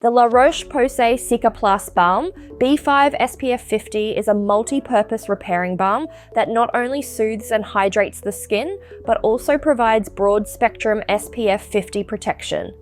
The Roche Posay Cicaplast Baume B5 SPF50 is a multi-purpose repairing balm that not only soothes and hydrates the skin, but also provides broad-spectrum SPF50 protection.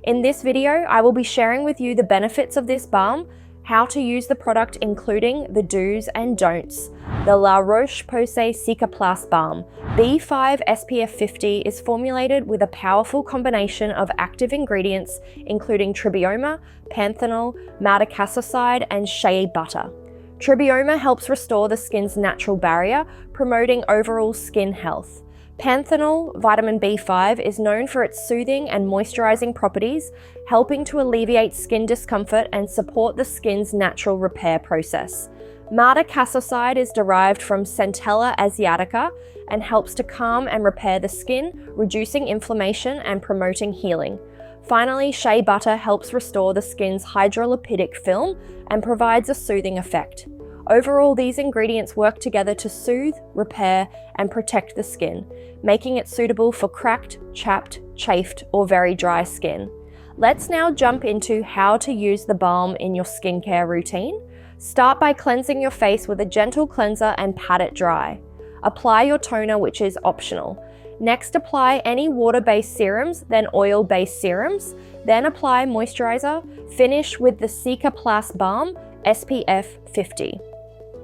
In this video, I will be sharing with you the benefits of this balm, how to use the product including the do's and don'ts. The Roche Posay Cicaplast Baume B5 SPF50 is formulated with a powerful combination of active ingredients including Tribioma, panthenol, madecassoside and shea butter. Tribioma helps restore the skin's natural barrier, promoting overall skin health. Panthenol, vitamin B5, is known for its soothing and moisturizing properties, helping to alleviate skin discomfort and support the skin's natural repair process. Madecassoside is derived from Centella asiatica and helps to calm and repair the skin, reducing inflammation and promoting healing. Finally, shea butter helps restore the skin's hydrolipidic film and provides a soothing effect. Overall, these ingredients work together to soothe, repair, and protect the skin, making it suitable for cracked, chapped, chafed, or very dry skin. Let's now jump into how to use the balm in your skincare routine. Start by cleansing your face with a gentle cleanser and pat it dry. Apply your toner, which is optional. Next, apply any water-based serums, then oil-based serums. Then apply moisturizer. Finish with the Cicaplast Balm SPF50.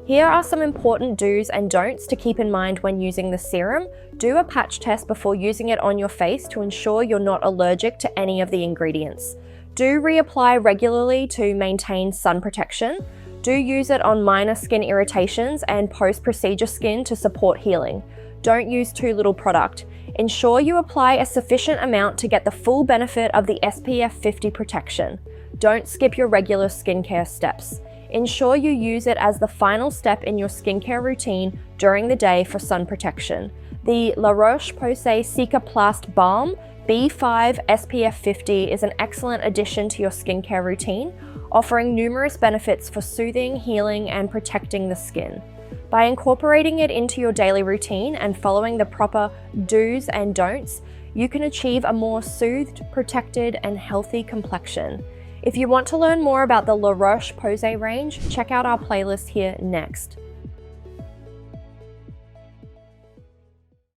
Here are some important do's and don'ts to keep in mind when using the serum. Do a patch test before using it on your face to ensure you're not allergic to any of the ingredients. Do reapply regularly to maintain sun protection. Do use it on minor skin irritations and post-procedure skin to support healing. Don't use too little product. Ensure you apply a sufficient amount to get the full benefit of the SPF50 protection. Don't skip your regular skincare steps. Ensure you use it as the final step in your skincare routine during the day for sun protection. The Roche Posay Cicaplast Baume B5 SPF50 is an excellent addition to your skincare routine, offering numerous benefits for soothing, healing, and protecting the skin. By incorporating it into your daily routine and following the proper do's and don'ts, you can achieve a more soothed, protected, and healthy complexion. If you want to learn more about the Roche Posay range, check out our playlist here next.